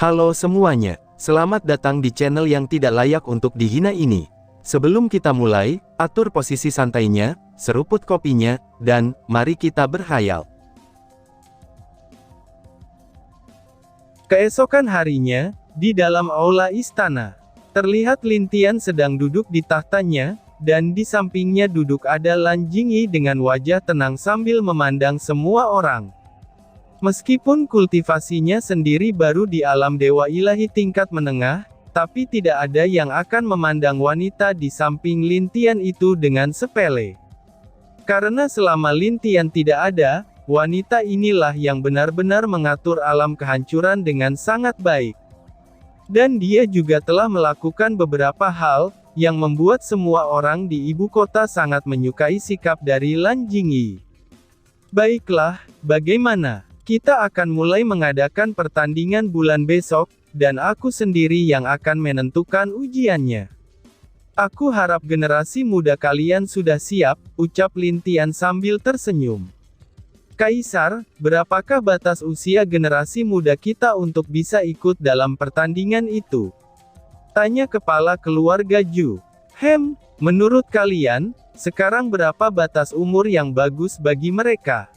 Halo semuanya, selamat datang di channel yang tidak layak untuk dihina ini. Sebelum kita mulai, atur posisi santainya, seruput kopinya, dan mari kita berkhayal. Keesokan harinya, di dalam aula istana, terlihat Lin Tian sedang duduk di tahtanya, dan di sampingnya duduk ada Lan Jingyi dengan wajah tenang sambil memandang semua orang. Meskipun kultivasinya sendiri baru di alam dewa ilahi tingkat menengah, tapi tidak ada yang akan memandang wanita di samping Lin Tian itu dengan sepele. Karena selama Lin Tian tidak ada, wanita inilah yang benar-benar mengatur alam kehancuran dengan sangat baik. Dan dia juga telah melakukan beberapa hal, yang membuat semua orang di ibu kota sangat menyukai sikap dari Lan Jingyi. Baiklah, bagaimana? Kita akan mulai mengadakan pertandingan bulan besok, dan aku sendiri yang akan menentukan ujiannya. Aku harap generasi muda kalian sudah siap, ucap Lin Tian sambil tersenyum. Kaisar, berapakah batas usia generasi muda kita untuk bisa ikut dalam pertandingan itu? Tanya kepala keluarga Zhu. Menurut kalian, sekarang berapa batas umur yang bagus bagi mereka?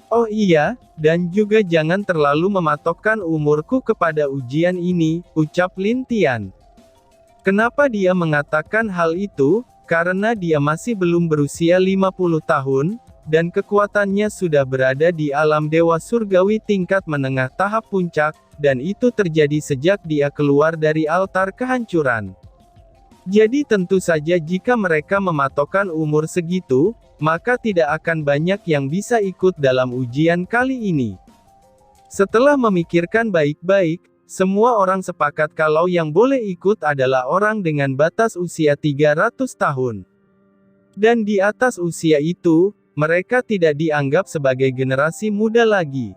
Oh iya, dan juga jangan terlalu mematokkan umurku kepada ujian ini, ucap Lin Tian. Kenapa dia mengatakan hal itu? Karena dia masih belum berusia 50 tahun, dan kekuatannya sudah berada di alam dewa surgawi tingkat menengah tahap puncak, dan itu terjadi sejak dia keluar dari altar kehancuran. Jadi tentu saja jika mereka mematokkan umur segitu, maka tidak akan banyak yang bisa ikut dalam ujian kali ini. Setelah memikirkan baik-baik, semua orang sepakat kalau yang boleh ikut adalah orang dengan batas usia 300 tahun. Dan di atas usia itu, mereka tidak dianggap sebagai generasi muda lagi.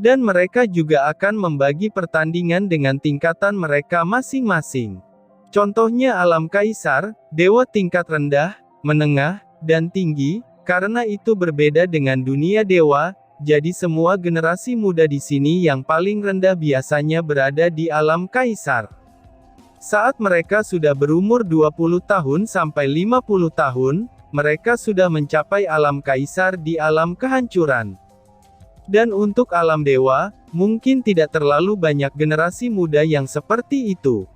Dan mereka juga akan membagi pertandingan dengan tingkatan mereka masing-masing. Contohnya alam kaisar, dewa tingkat rendah, menengah, dan tinggi, karena itu berbeda dengan dunia dewa, jadi semua generasi muda di sini yang paling rendah biasanya berada di alam kaisar. Saat mereka sudah berumur 20 tahun sampai 50 tahun, mereka sudah mencapai alam kaisar di alam kehancuran. Dan untuk alam dewa, mungkin tidak terlalu banyak generasi muda yang seperti itu.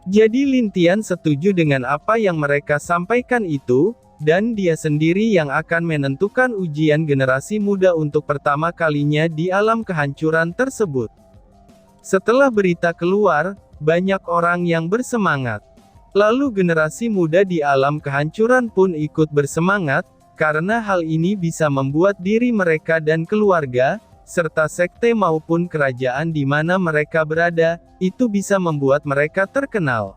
Jadi Lin Tian setuju dengan apa yang mereka sampaikan itu, dan dia sendiri yang akan menentukan ujian generasi muda untuk pertama kalinya di alam kehancuran tersebut. Setelah berita keluar, banyak orang yang bersemangat. Lalu generasi muda di alam kehancuran pun ikut bersemangat, karena hal ini bisa membuat diri mereka dan keluarga, serta sekte maupun kerajaan di mana mereka berada, itu bisa membuat mereka terkenal.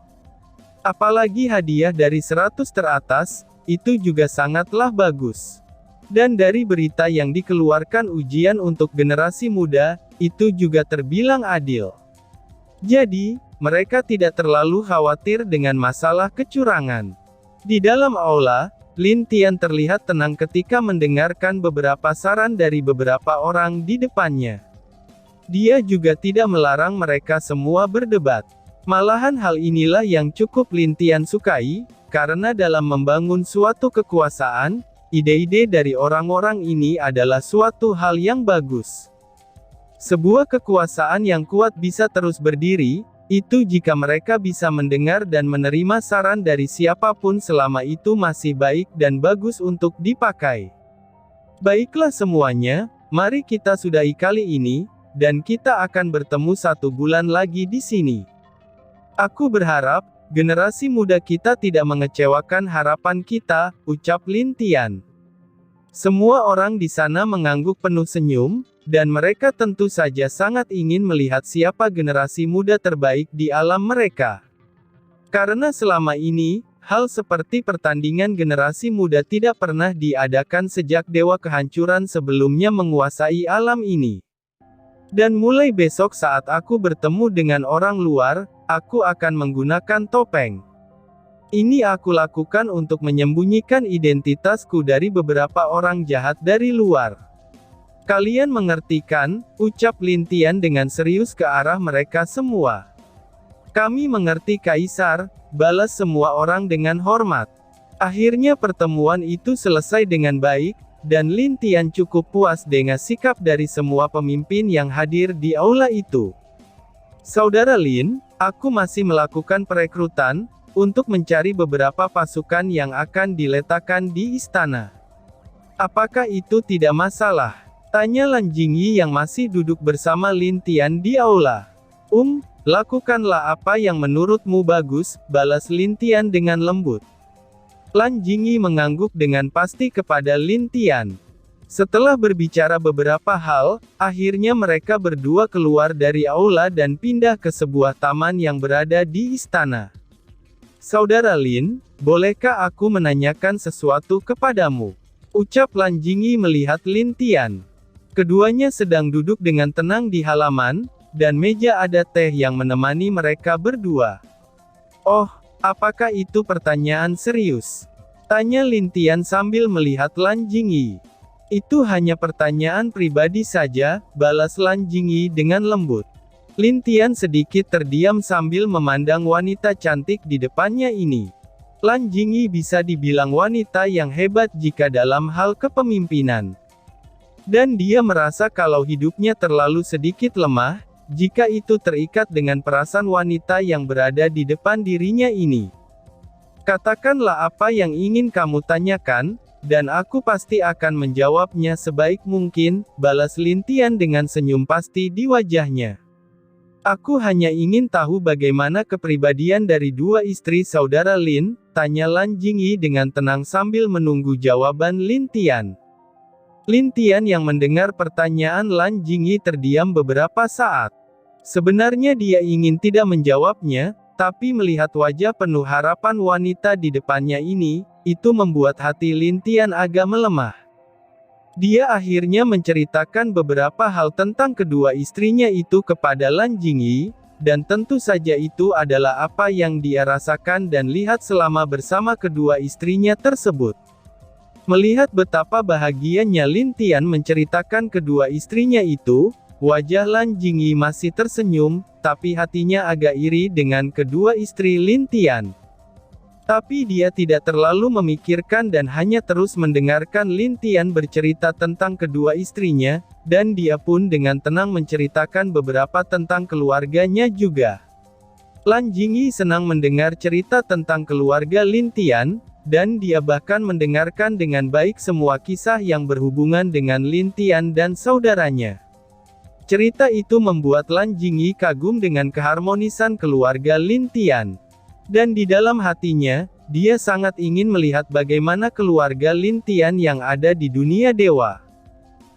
Apalagi hadiah dari 100 teratas, itu juga sangatlah bagus. Dan dari berita yang dikeluarkan ujian untuk generasi muda, itu juga terbilang adil. Jadi, mereka tidak terlalu khawatir dengan masalah kecurangan. Di dalam aula, Lin Tian terlihat tenang ketika mendengarkan beberapa saran dari beberapa orang di depannya. Dia juga tidak melarang mereka semua berdebat. Malahan hal inilah yang cukup Lin Tian sukai, karena dalam membangun suatu kekuasaan, ide-ide dari orang-orang ini adalah suatu hal yang bagus. Sebuah kekuasaan yang kuat bisa terus berdiri, itu jika mereka bisa mendengar dan menerima saran dari siapapun selama itu masih baik dan bagus untuk dipakai. Baiklah semuanya, mari kita sudahi kali ini, dan kita akan bertemu 1 bulan lagi di sini. Aku berharap, generasi muda kita tidak mengecewakan harapan kita, ucap Lin Tian. Semua orang di sana mengangguk penuh senyum, dan mereka tentu saja sangat ingin melihat siapa generasi muda terbaik di alam mereka. Karena selama ini, hal seperti pertandingan generasi muda tidak pernah diadakan sejak Dewa Kehancuran sebelumnya menguasai alam ini. Dan mulai besok saat aku bertemu dengan orang luar, aku akan menggunakan topeng. Ini aku lakukan untuk menyembunyikan identitasku dari beberapa orang jahat dari luar. Kalian mengerti kan? Ucap Lin Tian dengan serius ke arah mereka semua. Kami mengerti Kaisar, balas semua orang dengan hormat. Akhirnya pertemuan itu selesai dengan baik, dan Lin Tian cukup puas dengan sikap dari semua pemimpin yang hadir di aula itu. Saudara Lin, aku masih melakukan perekrutan, untuk mencari beberapa pasukan yang akan diletakkan di istana. Apakah itu tidak masalah? Tanya Lan Jingyi yang masih duduk bersama Lin Tian di aula. Lakukanlah apa yang menurutmu bagus, balas Lin Tian dengan lembut. Lan Jingyi mengangguk dengan pasti kepada Lin Tian. Setelah berbicara beberapa hal, akhirnya mereka berdua keluar dari aula dan pindah ke sebuah taman yang berada di istana. Saudara Lin, bolehkah aku menanyakan sesuatu kepadamu? Ucap Lan Jingyi melihat Lin Tian. Keduanya sedang duduk dengan tenang di halaman, dan meja ada teh yang menemani mereka berdua. Oh, apakah itu pertanyaan serius? Tanya Lin Tian sambil melihat Lan Jingyi. Itu hanya pertanyaan pribadi saja, balas Lan Jingyi dengan lembut. Lin Tian sedikit terdiam sambil memandang wanita cantik di depannya ini. Lan Jingyi bisa dibilang wanita yang hebat jika dalam hal kepemimpinan. Dan dia merasa kalau hidupnya terlalu sedikit lemah, jika itu terikat dengan perasaan wanita yang berada di depan dirinya ini. Katakanlah apa yang ingin kamu tanyakan, dan aku pasti akan menjawabnya sebaik mungkin, balas Lin Tian dengan senyum pasti di wajahnya. Aku hanya ingin tahu bagaimana kepribadian dari dua istri saudara Lin, tanya Lan Jingyi dengan tenang sambil menunggu jawaban Lin Tian. Lin Tian yang mendengar pertanyaan Lan Jingyi terdiam beberapa saat. Sebenarnya dia ingin tidak menjawabnya, tapi melihat wajah penuh harapan wanita di depannya ini, itu membuat hati Lin Tian agak melemah. Dia akhirnya menceritakan beberapa hal tentang kedua istrinya itu kepada Lan Jingyi, dan tentu saja itu adalah apa yang dia rasakan dan lihat selama bersama kedua istrinya tersebut. Melihat betapa bahagianya Lin Tian menceritakan kedua istrinya itu, wajah Lan Jingyi masih tersenyum, tapi hatinya agak iri dengan kedua istri Lin Tian. Tapi dia tidak terlalu memikirkan dan hanya terus mendengarkan Lin Tian bercerita tentang kedua istrinya, dan dia pun dengan tenang menceritakan beberapa tentang keluarganya juga. Lan Jingyi senang mendengar cerita tentang keluarga Lin Tian, dan dia bahkan mendengarkan dengan baik semua kisah yang berhubungan dengan Lin Tian dan saudaranya. Cerita itu membuat Lan Jingyi kagum dengan keharmonisan keluarga Lin Tian. Dan di dalam hatinya, dia sangat ingin melihat bagaimana keluarga Lin Tian yang ada di dunia dewa.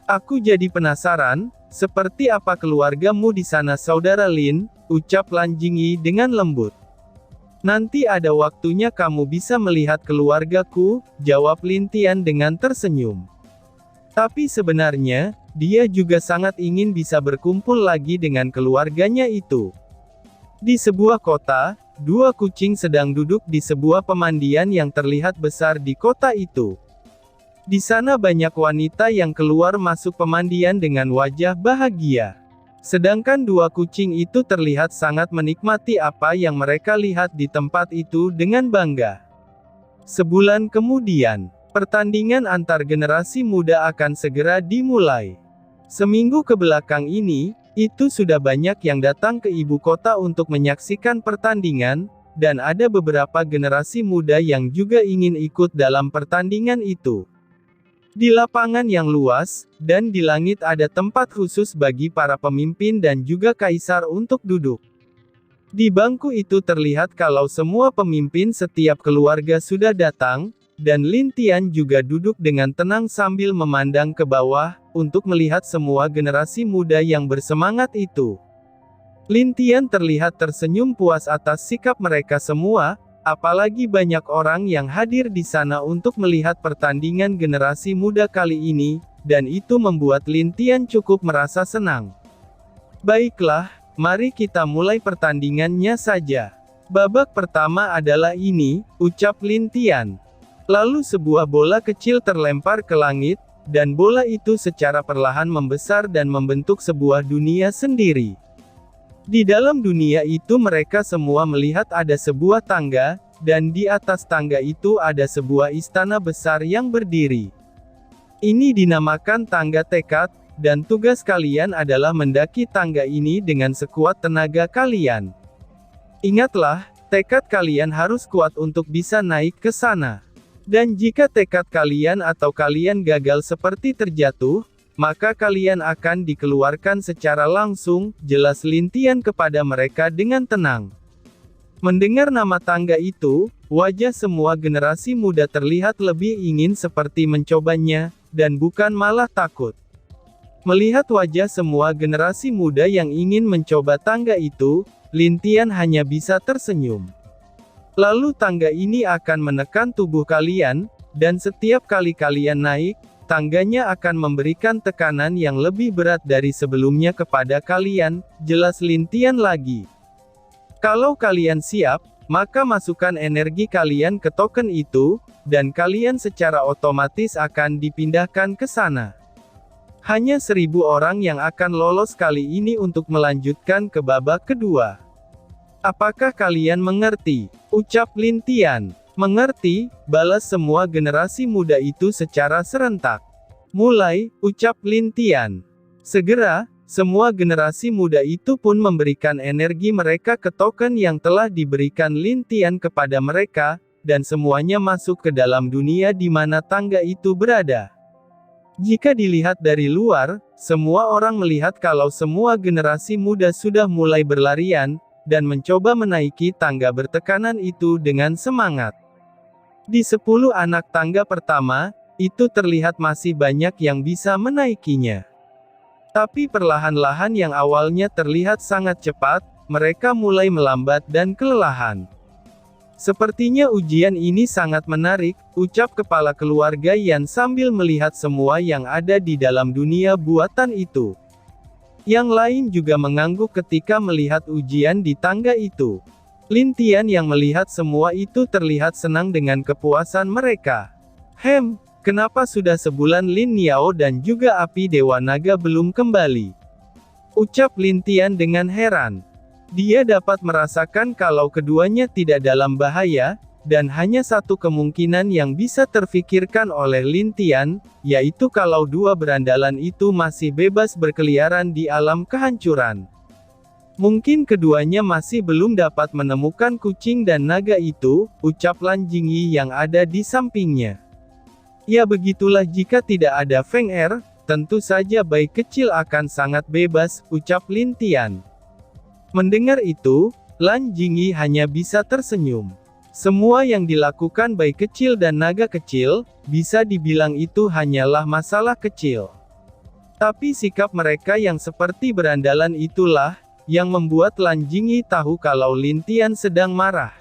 Aku jadi penasaran, seperti apa keluargamu di sana saudara Lin, ucap Lan Jingyi dengan lembut. Nanti ada waktunya kamu bisa melihat keluargaku, jawab Lin Tian dengan tersenyum. Tapi sebenarnya, dia juga sangat ingin bisa berkumpul lagi dengan keluarganya itu. Di sebuah kota, dua kucing sedang duduk di sebuah pemandian yang terlihat besar di kota itu. Di sana banyak wanita yang keluar masuk pemandian dengan wajah bahagia. Sedangkan dua kucing itu terlihat sangat menikmati apa yang mereka lihat di tempat itu dengan bangga. Sebulan kemudian, pertandingan antar generasi muda akan segera dimulai. Seminggu kebelakang ini, itu sudah banyak yang datang ke ibu kota untuk menyaksikan pertandingan, dan ada beberapa generasi muda yang juga ingin ikut dalam pertandingan itu. Di lapangan yang luas, dan di langit ada tempat khusus bagi para pemimpin dan juga kaisar untuk duduk. Di bangku itu terlihat kalau semua pemimpin setiap keluarga sudah datang, dan Lin Tian juga duduk dengan tenang sambil memandang ke bawah, untuk melihat semua generasi muda yang bersemangat itu. Lin Tian terlihat tersenyum puas atas sikap mereka semua, apalagi banyak orang yang hadir di sana untuk melihat pertandingan generasi muda kali ini, dan itu membuat Lin Tian cukup merasa senang. Baiklah, mari kita mulai pertandingannya saja. Babak pertama adalah ini, ucap Lin Tian. Lalu sebuah bola kecil terlempar ke langit, dan bola itu secara perlahan membesar dan membentuk sebuah dunia sendiri. Di dalam dunia itu mereka semua melihat ada sebuah tangga, dan di atas tangga itu ada sebuah istana besar yang berdiri. Ini dinamakan tangga tekad, dan tugas kalian adalah mendaki tangga ini dengan sekuat tenaga kalian. Ingatlah, tekad kalian harus kuat untuk bisa naik ke sana. Dan jika tekad kalian atau kalian gagal seperti terjatuh, maka kalian akan dikeluarkan secara langsung, jelas Lin Tian kepada mereka dengan tenang. Mendengar nama tangga itu, wajah semua generasi muda terlihat lebih ingin seperti mencobanya, dan bukan malah takut. Melihat wajah semua generasi muda yang ingin mencoba tangga itu, Lin Tian hanya bisa tersenyum. Lalu tangga ini akan menekan tubuh kalian, dan setiap kali kalian naik, tangganya akan memberikan tekanan yang lebih berat dari sebelumnya kepada kalian, jelas Lin Tian lagi. Kalau kalian siap, maka masukkan energi kalian ke token itu, dan kalian secara otomatis akan dipindahkan ke sana. Hanya 1000 orang yang akan lolos kali ini untuk melanjutkan ke babak kedua. Apakah kalian mengerti? Ucap Lin Tian. Mengerti, balas semua generasi muda itu secara serentak. Mulai, ucap Lin Tian. Segera, semua generasi muda itu pun memberikan energi mereka ke token yang telah diberikan Lin Tian kepada mereka, dan semuanya masuk ke dalam dunia di mana tangga itu berada. Jika dilihat dari luar, semua orang melihat kalau semua generasi muda sudah mulai berlarian, dan mencoba menaiki tangga bertekanan itu dengan semangat. Di 10 anak tangga pertama, itu terlihat masih banyak yang bisa menaikinya. Tapi perlahan-lahan yang awalnya terlihat sangat cepat, mereka mulai melambat dan kelelahan. Sepertinya ujian ini sangat menarik, ucap kepala keluarga Yan sambil melihat semua yang ada di dalam dunia buatan itu. Yang lain juga mengangguk ketika melihat ujian di tangga itu. Lin Tian yang melihat semua itu terlihat senang dengan kepuasan mereka. Kenapa sudah sebulan Lin Niao dan juga api Dewa Naga belum kembali? Ucap Lin Tian dengan heran. Dia dapat merasakan kalau keduanya tidak dalam bahaya, dan hanya satu kemungkinan yang bisa terfikirkan oleh Lin Tian, yaitu kalau dua berandalan itu masih bebas berkeliaran di alam kehancuran. Mungkin keduanya masih belum dapat menemukan kucing dan naga itu, ucap Lan Jingyi yang ada di sampingnya. Ya begitulah jika tidak ada Feng Er, tentu saja bayi kecil akan sangat bebas, ucap Lin Tian. Mendengar itu, Lan Jingyi hanya bisa tersenyum. Semua yang dilakukan bayi kecil dan naga kecil, bisa dibilang itu hanyalah masalah kecil. Tapi sikap mereka yang seperti berandalan itulah, yang membuat Lan Jingyi tahu kalau Lin Tian sedang marah.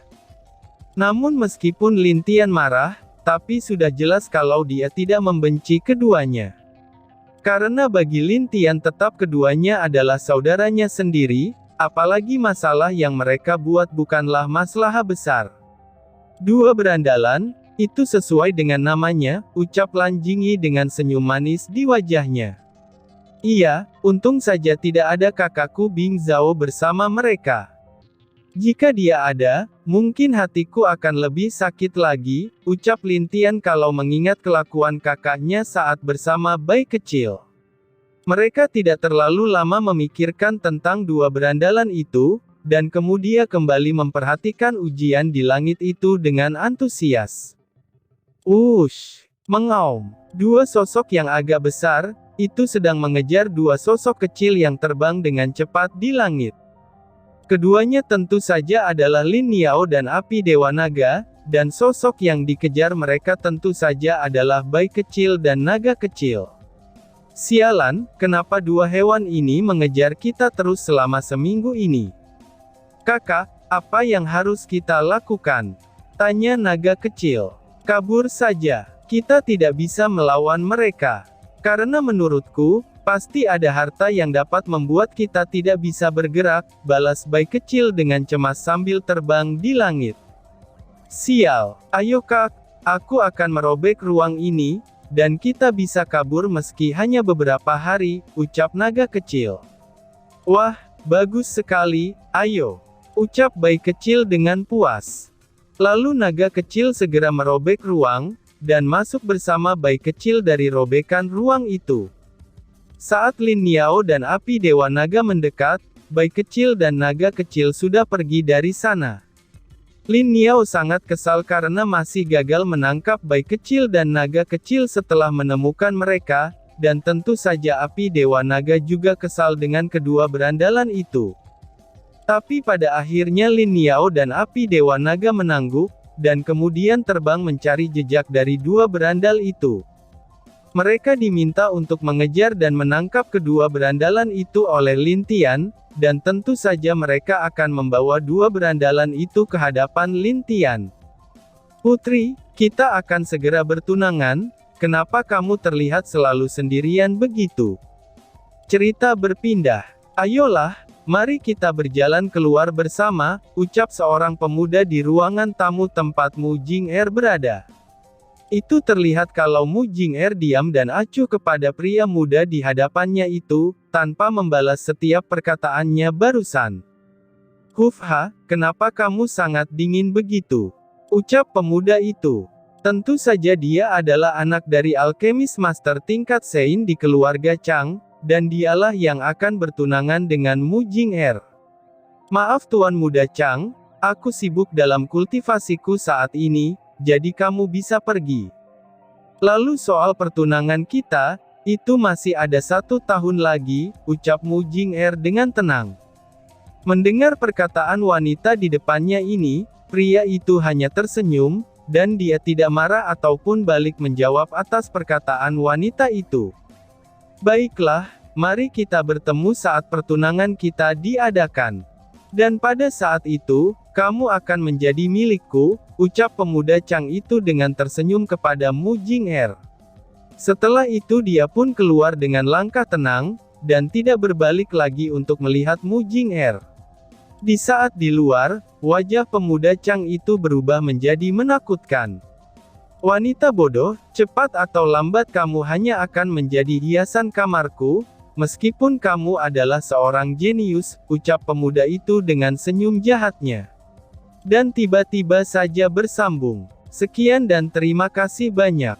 Namun meskipun Lin Tian marah, tapi sudah jelas kalau dia tidak membenci keduanya. Karena bagi Lin Tian tetap keduanya adalah saudaranya sendiri, apalagi masalah yang mereka buat bukanlah masalah besar. Dua berandalan, itu sesuai dengan namanya, ucap Lan Jingyi dengan senyum manis di wajahnya. Iya, untung saja tidak ada kakakku Bing Zhao bersama mereka. Jika dia ada, mungkin hatiku akan lebih sakit lagi, ucap Lin Tian kalau mengingat kelakuan kakaknya saat bersama bayi kecil. Mereka tidak terlalu lama memikirkan tentang dua berandalan itu, dan kemudian kembali memperhatikan ujian di langit itu dengan antusias. Mengaum. Dua sosok yang agak besar, itu sedang mengejar dua sosok kecil yang terbang dengan cepat di langit. Keduanya tentu saja adalah Lin Niao dan api Dewa Naga, dan sosok yang dikejar mereka tentu saja adalah bayi kecil dan naga kecil. Sialan, kenapa dua hewan ini mengejar kita terus selama seminggu ini? Kakak, apa yang harus kita lakukan? Tanya naga kecil. Kabur saja. Kita tidak bisa melawan mereka. Karena menurutku, pasti ada harta yang dapat membuat kita tidak bisa bergerak, balas bayi kecil dengan cemas sambil terbang di langit. Sial. Ayo kak, aku akan merobek ruang ini, dan kita bisa kabur meski hanya beberapa hari, ucap naga kecil. Wah, bagus sekali, ayo, ucap bayi kecil dengan puas. Lalu naga kecil segera merobek ruang, dan masuk bersama bayi kecil dari robekan ruang itu. Saat Lin Niao dan api Dewa Naga mendekat, bayi kecil dan naga kecil sudah pergi dari sana. Lin Niao sangat kesal karena masih gagal menangkap bayi kecil dan naga kecil setelah menemukan mereka, dan tentu saja api Dewa Naga juga kesal dengan kedua berandalan itu. Tapi pada akhirnya Lin Niao dan api Dewa Naga menangguk, dan kemudian terbang mencari jejak dari dua berandal itu. Mereka diminta untuk mengejar dan menangkap kedua berandalan itu oleh Lin Tian, dan tentu saja mereka akan membawa dua berandalan itu ke hadapan Lin Tian. Putri, kita akan segera bertunangan, kenapa kamu terlihat selalu sendirian begitu? Cerita berpindah. Ayolah, mari kita berjalan keluar bersama, ucap seorang pemuda di ruangan tamu tempat Mu Jing-er berada. Itu terlihat kalau Mu Jing-er diam dan acuh kepada pria muda di hadapannya itu, tanpa membalas setiap perkataannya barusan. Hufha, kenapa kamu sangat dingin begitu? Ucap pemuda itu. Tentu saja dia adalah anak dari alkemis master tingkat Sein di keluarga Chang, dan dialah yang akan bertunangan dengan Mu Jing-er. Maaf Tuan Muda Chang, aku sibuk dalam kultivasiku saat ini, jadi kamu bisa pergi. Lalu soal pertunangan kita, itu masih ada 1 tahun lagi, ucap Mu Jing-er dengan tenang. Mendengar perkataan wanita di depannya ini, pria itu hanya tersenyum, dan dia tidak marah ataupun balik menjawab atas perkataan wanita itu. Baiklah, mari kita bertemu saat pertunangan kita diadakan. Dan pada saat itu, kamu akan menjadi milikku, ucap pemuda Chang itu dengan tersenyum kepada Mu Jing-er. Setelah itu dia pun keluar dengan langkah tenang, dan tidak berbalik lagi untuk melihat Mu Jing-er. Di saat di luar, wajah pemuda Chang itu berubah menjadi menakutkan. Wanita bodoh, cepat atau lambat kamu hanya akan menjadi hiasan kamarku, meskipun kamu adalah seorang jenius, ucap pemuda itu dengan senyum jahatnya. Dan tiba-tiba saja bersambung. Sekian dan terima kasih banyak.